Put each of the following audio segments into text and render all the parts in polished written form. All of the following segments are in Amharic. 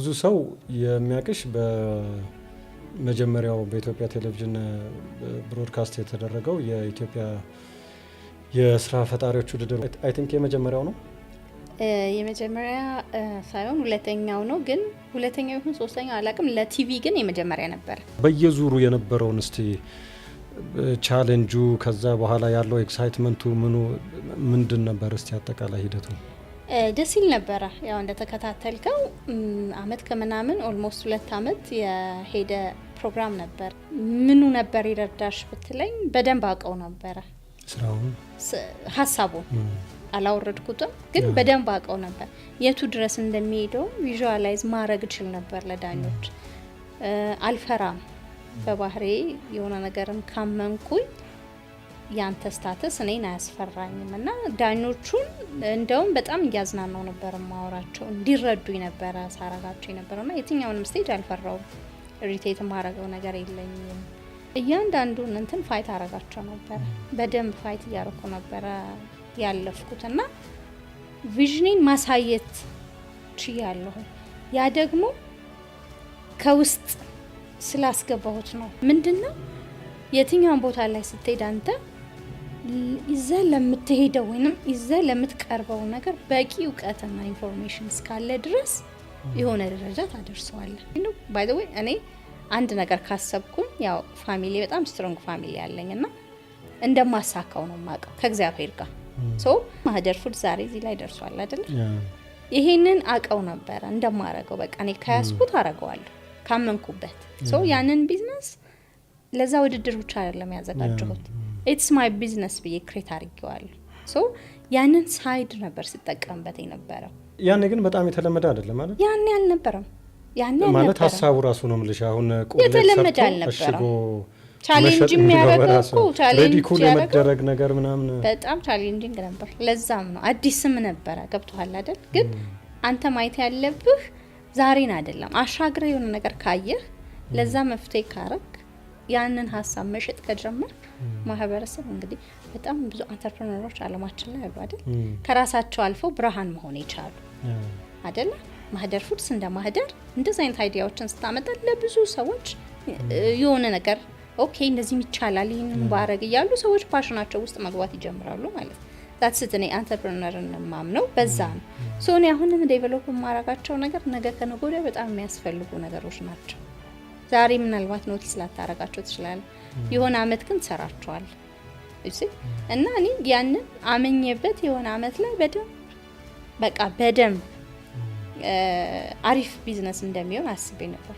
ብዙ ሰው የሚያቅሽ በመጀመሪያው በኢትዮጵያ ቴሌቪዥን ብሮድካስት የተደረገው የኢትዮጵያ የስራ ፈጣሪዎች ውድድር አይ ቲንክ የመጀመሪያው ነው። የመጀመሪያ ሳይሆን ሁለተኛው ነው። ግን ሁለተኛው ይሁን ሶስተኛው አላቅም። ለቲቪ ግን የመጀመሪያ ነበር። በየዙሩ የነበረውን እስቲ ቻሌንጁ ከዛ በኋላ ያለው ኤክሳይትመንቱ ምንድን ነበር? እስቲ አጠቃላይ ሂደቱ ደስ ይል ነበረ። ያው እንደተከታተልከው አመት ከምናምን ኦልሞስት 2 አመት የሄደ ፕሮግራም ነበር። ምኑ ነበር ይረዳሽ ብትለኝ በደንብ አውቀው ነበረ ስራውን ሀሳቡን አላወረድኩትም፣ ግን በደንብ አውቀው ነበር። የቱ ድረስ እንደሚሄደው ቪዥዋላይዝ ማድረግ እችል ነበር። ለዳኞች አልፈራም። በባህሬ የሆነ ነገርን ካመንኩኝ ያንተ ስታተስ እኔን አያስፈራኝም እና ዳኞቹን እንደውም በጣም እያዝናናው ነበር ማወራቸው፣ እንዲረዱኝ ነበረ ሳረጋቸው የነበረውና የትኛውንም ስቴጅ አልፈራውም። ሪቴት ማረገው ነገር የለኝም። እያንዳንዱን እንትን ፋይት አረጋቸው ነበር። በደንብ ፋይት እያረኩ ነበረ ያለፍኩት እና ቪዥኔን ማሳየት ችያለሁ። ያ ደግሞ ከውስጥ ስላስገባሁት ነው። ምንድነው የትኛውን ቦታ ላይ ስትሄድ አንተ ይዘ ለምትሄደው ወይንም ይዘ ለምትቀርበው ነገር በቂ እውቀትና ኢንፎርሜሽን እስካለ ድረስ የሆነ ደረጃ ታደርሰዋለህ። ባይ ዘ ዌይ እኔ አንድ ነገር ካሰብኩኝ ያው ፋሚሊ በጣም ስትሮንግ ፋሚሊ ያለኝና እንደማሳካው ነው የማውቀው ከእግዚአብሔር ጋር። ሶ ማህደር ፉድ ዛሬ እዚህ ላይ ደርሷል አይደል? ይሄንን አውቀው ነበር እንደማረገው። በቃ እኔ ከያዝኩት አረጋዋለሁ ካመንኩበት። ሶ ያንን ቢዝነስ ለዛ ውድድር ብቻ አይደለም ያዘጋጀሁት፣ ኢትስ ማይ ቢዝነስ ብዬ ክሬት አድርጌዋለሁ። ሶ ያንን ሳይድ ነበር ስጠቀምበት የነበረው። ያኔ ግን በጣም የተለመደ አይደለም ማለት ያኔ አልነበረም። ያኔ ማለት ሀሳቡ ራሱ ነው የምልሽ። አሁን የተለመደ አልነበረም። ቻሌንጅ የሚያደርገው እኮ ቻሌንጅ የመደረግ ነገር ምናምን በጣም ቻሌንጂንግ ነበር። ለዛም ነው አዲስም ነበረ። ገብቶሃል አይደል? ግን አንተ ማየት ያለብህ ዛሬን አይደለም። አሻግረ የሆነ ነገር ካየህ ለዛ መፍትሄ ካረክ ያንን ሀሳብ መሸጥ ከጀመር ማህበረሰብ እንግዲህ በጣም ብዙ አንተርፕረነሮች አለማችን ላይ አሉ አይደል? ከራሳቸው አልፈው ብርሃን መሆን ይቻላል አይደል? ማህደር ፉድስ እንደ ማህደር እንደዚህ አይነት አይዲያዎችን ስታመጣ ለብዙ ሰዎች የሆነ ነገር ኦኬ እንደዚህም ይቻላል ይሄንን ባረግ እያሉ ሰዎች ፓሽናቸው ውስጥ መግባት ይጀምራሉ ማለት ነው። that's it። እኔ አንተርፕረነርን ማምነው በዛ ነው። ሶ እኔ አሁንም ዴቨሎፕ ማረጋቸው ነገር ነገ ከነገ ወዲያ በጣም የሚያስፈልጉ ነገሮች ናቸው። ዛሬ ምናልባት ኖቲስ ላታረጋቸው ትችላለህ፣ የሆነ አመት ግን ትሰራቸዋል እሺ። እና እኔ ያንን አመኘበት የሆነ አመት ላይ በደንብ አሪፍ ቢዝነስ እንደሚሆን አስቤ ነበር።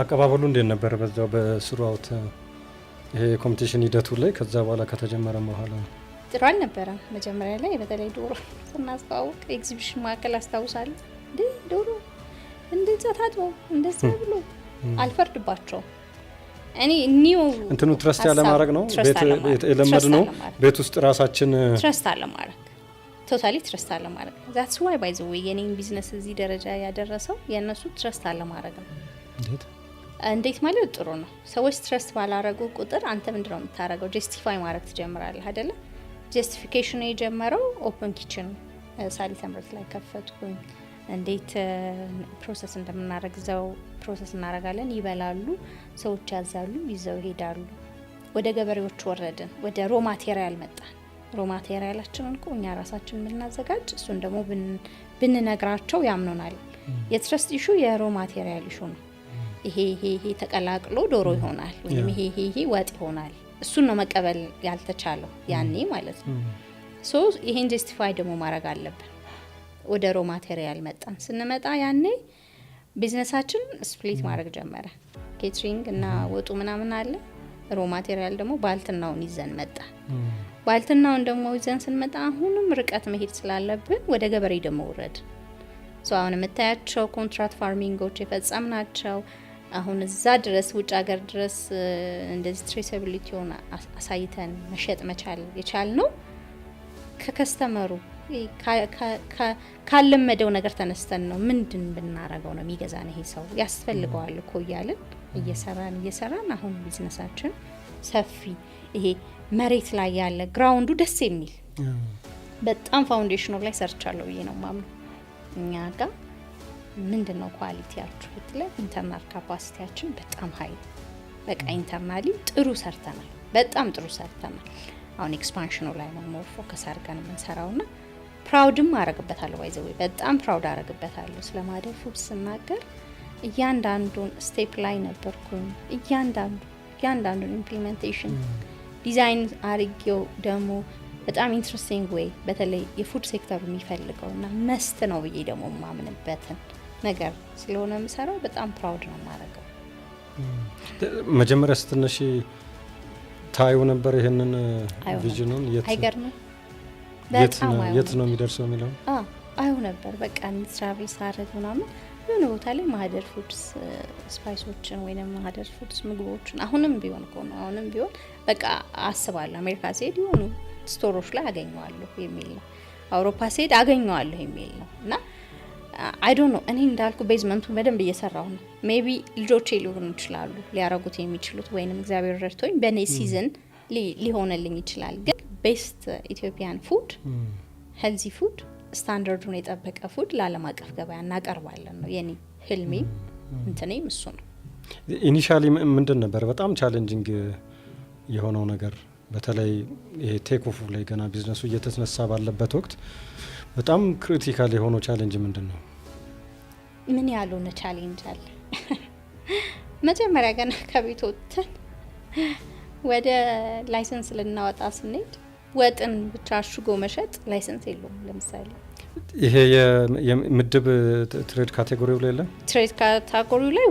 አቀባበሉ እንዴት ነበር? በዛው በስሩአውት ይሄ ኮምፒቲሽን ሂደቱ ላይ ከዛ በኋላ ከተጀመረ በኋላ ጥሩ አልነበረም። መጀመሪያ ላይ በተለይ ዶሮ ስናስተዋውቅ ኤግዚቢሽን ማዕከል አስታውሳለሁ። ዶሮ እንደዛ ታጥቦ እንደዛ ብሎ አልፈርድባቸው። እኔ ኒው እንትኑ ትረስት ያለ ማድረግ ነው የለመድ ነው። ቤት ውስጥ ራሳችን ትረስት አለ ማድረግ ቶታሊ ትረስት አለ ማድረግ። that's why by the way የኔን ቢዝነስ እዚህ ደረጃ ያደረሰው የነሱ ትረስት አለ ማድረግ ነው። እንዴት ማለት ጥሩ ነው። ሰዎች ትረስት ባላረጉ ቁጥር አንተ ምንድነው የምታረገው? ጀስቲፋይ ማድረግ ትጀምራለህ አይደለ? ጀስቲፊኬሽን የጀመረው ኦፕን ኪችን ሳሊ ተምረት ላይ ከፈትኩኝ። እንዴት ፕሮሰስ እንደምናረግዘው ፕሮሰስ እናረጋለን። ይበላሉ፣ ሰዎች ያዛሉ፣ ይዘው ይሄዳሉ። ወደ ገበሬዎች ወረድን። ወደ ሮ ማቴሪያል መጣን። ሮ ማቴሪያላችንን እኮ እኛ ራሳችን የምናዘጋጅ እሱን ደግሞ ብንነግራቸው ያምኑናል። የትረስት ኢሹ የሮ ማቴሪያል ኢሹ ነው። ይሄ ተቀላቅሎ ዶሮ ይሆናል ወይም ይሄ ወጥ ይሆናል። እሱን ነው መቀበል ያልተቻለው ያኔ ማለት ነው። ሶ ይሄን ጀስቲፋይ ደግሞ ማድረግ አለብን። ወደ ሮ ማቴሪያል መጣን። ስንመጣ ያኔ ቢዝነሳችን ስፕሊት ማድረግ ጀመረ። ኬትሪንግ እና ወጡ ምናምን አለ። ሮ ማቴሪያል ደግሞ ባልትናውን ይዘን መጣ። ባልትናውን ደግሞ ይዘን ስንመጣ አሁንም ርቀት መሄድ ስላለብን ወደ ገበሬ ደግሞ ወረድ። ሶ አሁን የምታያቸው ኮንትራክት ፋርሚንጎች የፈጸምናቸው አሁን እዛ ድረስ ውጭ ሀገር ድረስ እንደዚህ ትሬሰቢሊቲውን አሳይተን መሸጥ መቻል የቻልነው ከከስተመሩ ካለመደው ነገር ተነስተን ነው። ምንድን ብናረገው ነው የሚገዛን ይሄ ሰው ያስፈልገዋል እኮ እያልን እየሰራን አሁን ቢዝነሳችን ሰፊ ይሄ መሬት ላይ ያለ ግራውንዱ ደስ የሚል በጣም ፋውንዴሽኑ ላይ ሰርቻለሁ ብዬ ነው ማምነው። እኛ ጋር ምንድነው ኳሊቲያችሁ ብትለኝ ኢንተርናል ካፓሲቲያችን በጣም ሀይ በቃ ኢንተርናሊ ጥሩ ሰርተናል በጣም ጥሩ ሰርተናል አሁን ኤክስፓንሽኑ ላይ ነው ሞር ፎከስ አድርገን የምንሰራውና ፕራውድም አረግበታለሁ ባይዘው በጣም ፕራውድ አረግበታለሁ ስለማደር ፉድ ስናገር እያንዳንዱን ስቴፕ ላይ ነበርኩኝ እያንዳንዱን ኢምፕሊሜንቴሽን ዲዛይን አርጌው ደግሞ በጣም ኢንትረስቲንግ ዌይ በተለይ የፉድ ሴክተሩ የሚፈልገውና መስት ነው ብዬ ደግሞ ማምንበትን ነገር ስለሆነ የምሰራው በጣም ፕራውድ ነው ማረገው መጀመሪያ ስትነሺ ታዩ ነበር ይሄንን ቪዥኑን የት ነው የሚደርሰው የሚለው አዩ ነበር በቃ ትራቭል ሳረግ ምናምን የሆነ ቦታ ላይ ማህደር ፉድስ ስፓይሶችን ወይንም ማህደር ፉድስ ምግቦችን አሁንም ቢሆን በቃ አስባለሁ አሜሪካ ሲሄድ የሆኑ ስቶሮች ላይ አገኘዋለሁ የሚል ነው አውሮፓ ሲሄድ አገኘዋለሁ የሚል ነው እና አይ ዶንት ኖ እኔ እንዳልኩ ቤዝመንቱን በደንብ እየሰራሁ ነው ሜቢ ልጆቼ ሊሆኑ ይችላሉ ሊያረጉት የሚችሉት ወይንም እግዚአብሔር ረድቶኝ በኔ ሲዝን ሊሆንልኝ ይችላል ግን ቤስት ኢትዮጵያን ፉድ ሄልዚ ፉድ ስታንዳርዱን የጠበቀ ፉድ ለዓለም አቀፍ ገበያ እናቀርባለን ነው የኔ ህልሜ እንትኔም እሱ ነው ኢኒሻሊ ምንድን ነበር በጣም ቻሌንጂንግ የሆነው ነገር በተለይ ይሄ ቴክ ኦፍ ላይ ገና ቢዝነሱ እየተነሳ ባለበት ወቅት በጣም ክሪቲካል የሆነው ቻሌንጅ ምንድነው ምን ያሉነ ቻሌንጅ አለ መጀመሪያ ገና ከቤት ወጥተን ወደ ላይሰንስ ልናወጣ ስንሄድ ወጥን ብቻ አሽጎ መሸጥ ላይሰንስ የለውም ለምሳሌ ይሄ የምድብ ትሬድ ካቴጎሪው ላይ ትሬድ ካቴጎሪው ላይ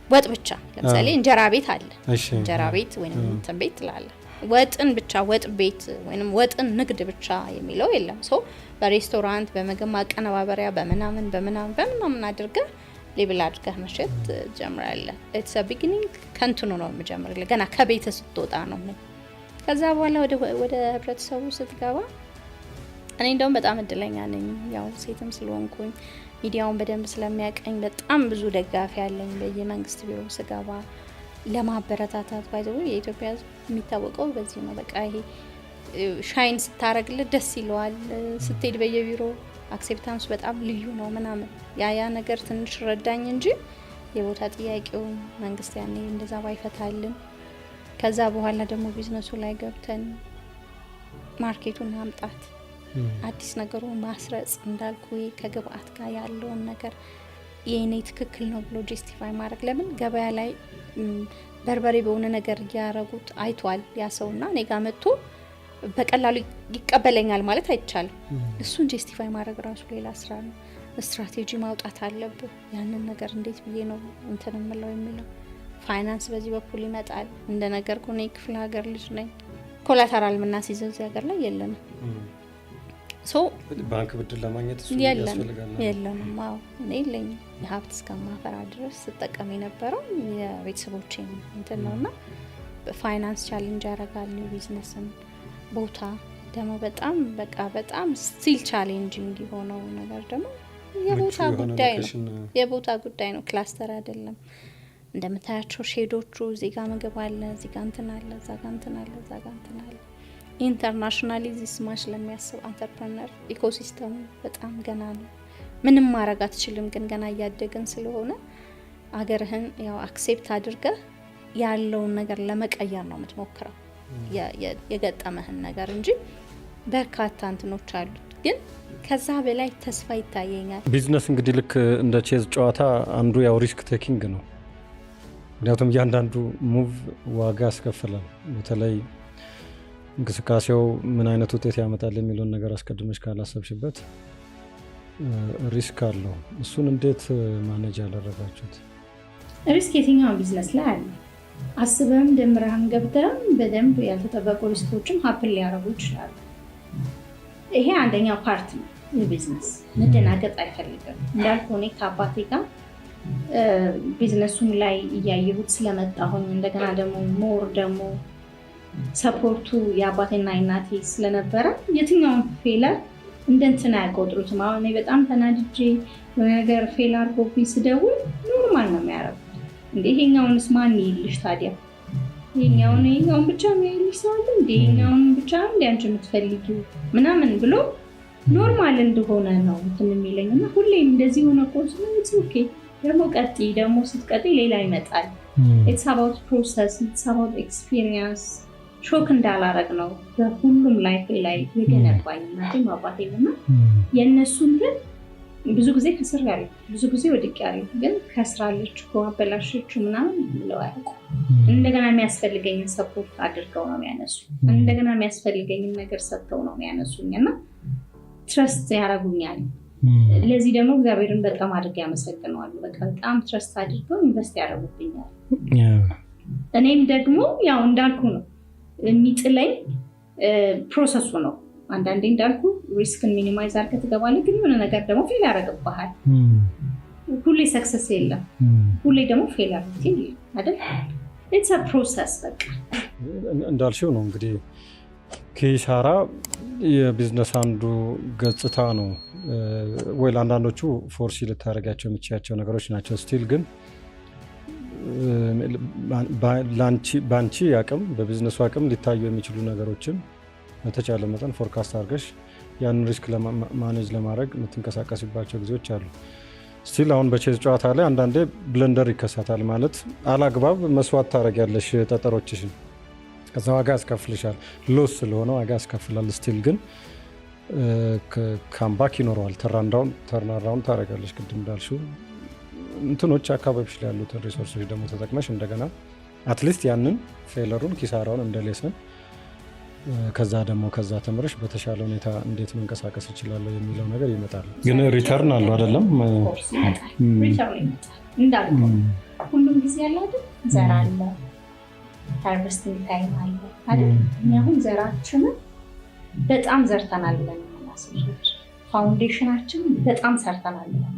ወጥ ብቻ ለምሳሌ እንጀራ ቤት አለ እንጀራ ቤት ወይንም እንትን ቤት ላለ ወጥን ብቻ ወጥ ቤት ወይንም ወጥን ንግድ ብቻ የሚለው የለም ሶ በሬስቶራንት በመገብ ማቀነባበሪያ በምናምን አድርገህ ሌብል አድርገህ መሸጥ ጀምራለህ ኢትስ አ ቢጊኒንግ ከንቱኑ ነው መጀመሪያ ገና ከቤት ስትወጣ ነው ከዛ በኋላ ወደ ህብረተሰቡ ስትገባ እኔ እንደውም በጣም እድለኛ ነኝ ያው ሴትም ስለሆንኩኝ ሚዲያውን በደንብ ስለሚያቀኝ በጣም ብዙ ደጋፊ ያለኝ በየመንግስት ቢሮ ስገባ ለማበረታታት ባይዘው የኢትዮጵያ የሚታወቀው በዚህ ነው በቃ ይሄ ሻይን ስታረግልህ ደስ ይለዋል ስትሄድ በየቢሮ አክሴፕታንስ በጣም ልዩ ነው ምናምን ያ ነገር ትንሽ ረዳኝ እንጂ የቦታ ጥያቄው መንግስት ያኔ እንደዛ ባይፈታልን ከዛ በኋላ ደግሞ ቢዝነሱ ላይ ገብተን ማርኬቱን ማምጣት አዲስ ነገሩን ማስረጽ እንዳልኩ ከግብአት ጋር ያለውን ነገር የኔ ትክክል ነው ብሎ ጀስቲፋይ ማድረግ ለምን ገበያ ላይ በርበሬ በሆነ ነገር ያረጉት አይቷል ያሰውና እኔ ጋር መጥቶ በቀላሉ ይቀበለኛል ማለት አይቻልም እሱን ጀስቲፋይ ማድረግ ራሱ ሌላ ስራ ነው ስትራቴጂ ማውጣት አለብህ ያንን ነገር እንዴት ብዬ ነው እንትን የምለው የሚለው ፋይናንስ በዚህ በኩል ይመጣል እንደ ነገር ኮኔ ክፍለ ሀገር ልጅ ነኝ ኮላተራል ምናስይዘው እዚህ ሀገር ላይ የለም ሶ ባንክ ብድር ለማግኘት እሱ ያስፈልጋል የለም ማው እኔ ለኝ ሀብት እስከማፈራ ድረስ ተጠቀም የነበረው የቤተሰቦቼን እንትን ነውና በፋይናንስ ቻሌንጅ ያረጋል ቢዝነስን ቦታ ደግሞ በጣም ስቲል ቻሌንጂንግ የሆነው ነገር ደግሞ የቦታ ጉዳይ ነው ክላስተር አይደለም እንደምታያቸው ሼዶቹ እዚህ ጋር ምግብ አለ እዚህ ጋር እንትን አለ እዛ ጋር እንትን አለ እዛ ጋር እንትን አለ ኢንተርናሽናሊ ዚስ ማች ለሚያስብ አንተርፕረነር ኢኮሲስተሙ በጣም ገና ነው ምንም ማድረግ አትችልም ግን ገና እያደግን ስለሆነ አገርህን ያው አክሴፕት አድርገህ ያለውን ነገር ለመቀየር ነው የምትሞክረው የገጠመህን ነገር እንጂ በርካታ እንትኖች አሉ ግን ከዛ በላይ ተስፋ ይታየኛል ቢዝነስ እንግዲህ ልክ እንደ ቼዝ ጨዋታ አንዱ ያው ሪስክ ቴኪንግ ነው ምክንያቱም እያንዳንዱ ሙቭ ዋጋ ያስከፍላል በተለይ እንቅስቃሴው ምን አይነት ውጤት ያመጣል የሚለውን ነገር አስቀድመሽ ካላሰብሽበት ሪስክ አለው እሱን እንዴት ማኔጅ ያደረጋችሁት ሪስክ የትኛው ቢዝነስ ላይ አለ አስበም ደምራን ገብተም በደንብ ያልተጠበቁ ሪስኮችም ሀፕን ሊያረጉ ይችላሉ ይሄ አንደኛው ፓርት ነው የቢዝነስ መደናገጥ አይፈልግም እንዳልኩ እኔ ከአባቴ ጋር ቢዝነሱም ላይ እያየሁት ስለመጣሁኝ እንደገና ደግሞ ሞር ደግሞ ሰፖርቱ የአባቴና የእናቴ ስለነበረ የትኛውን ፌለር እንደንትና ያቆጥሩትም አሁን እኔ በጣም ተናድጄ የሆነ ነገር ፌል አድርጎብኝ ስደውል ኖርማል ነው የሚያደርጉት እንዴ ይሄኛውንስ ማን ይልሽ ታዲያ ይሄኛውን ብቻ የሚያይልሽ ሰው አለ እንዴ ይሄኛውን ብቻ እንደ አንቺ የምትፈልጊው ምናምን ብሎ ኖርማል እንደሆነ ነው እንትን የሚለኝና ሁሌም እንደዚህ ሆነ ኮርስ ነው ኦኬ ደግሞ ቀጥይ ደግሞ ስትቀጥይ ሌላ ይመጣል it's about process it's about experience ሾክ እንዳላረግ ነው በሁሉም ላይፍ ላይ የገነባኝ እናቴም አባቴም የነሱን ግን ብዙ ጊዜ ከስር ያለ ብዙ ጊዜ ወድቅ ያለ ግን ከስራለች ኮአበላሽቹ ምናምን ብለው ያውቁ እንደገና የሚያስፈልገኝ ሰፖርት አድርገው ነው የሚያነሱ እንደገና የሚያስፈልገኝ ነገር ሰጥተው ነው የሚያነሱኝና ትረስት ያረጉኛል ለዚህ ደግሞ እግዚአብሔርን በጣም አድርጌ ያመሰግነዋለሁ በቃ በጣም ትረስት አድርገው ኢንቨስት ያደርጉብኛል እኔም ደግሞ ያው እንዳልኩ ነው የሚጥለኝ ፕሮሰሱ ነው አንዳንዴ እንዳልኩ ሪስክን ሚኒማይዝ አድርገህ ትገባለህ ግን የሆነ ነገር ደግሞ ፌል ያደርግብሃል ሁሌ ሰክሰስ የለም ሁሌ ደግሞ ፌል ያደርግ አይደል it's a process በቃ እንዳልሽው ነው እንግዲህ ኪሳራ የቢዝነስ አንዱ ገጽታ ነው ወይ ለአንዳንዶቹ ፎርሲ ልታደርጋቸው የምትችያቸው ነገሮች ናቸው ስቲል ግን ባንቺ አቅም በቢዝነሱ አቅም ሊታዩ የሚችሉ ነገሮችን በተቻለ መጠን ፎርካስት አድርገሽ ያንን ሪስክ ማኔጅ ለማድረግ የምትንቀሳቀስባቸው ጊዜዎች አሉ ስቲል አሁን በቼዝ ጨዋታ ላይ አንዳንዴ ብለንደር ይከሰታል ማለት አላግባብ መስዋዕት ታደርጊያለሽ ጠጠሮችሽን ከዛ ዋጋ ያስከፍልሻል ሎስ ስለሆነ ዋጋ ያስከፍላል ስቲል ግን ካምባክ ይኖረዋል ተርናራውን ታደርጊያለሽ ቅድም እንዳልሽው እንትኖች አካባቢሽ ላይ ያሉትን ሪሶርሶች ደግሞ ተጠቅመሽ እንደገና አትሊስት ያንን ፌለሩን ኪሳራውን እንደሌሰን ከዛ ደግሞ ከዛ ተምረሽ በተሻለ ሁኔታ እንዴት መንቀሳቀስ ይችላል የሚለው ነገር ይመጣል ግን ሪተርን አለው አይደለም ሪተርን እንዳልኩ ሁሉም ጊዜ ያለ አይደል ዘራ አለ ሃርቨስቲንግ ታይም አለ አይደል አሁን ዘራችንን በጣም ዘርተናል ብለን እናስብሽ ፋውንዴሽናችን በጣም ሰርተናል ብለን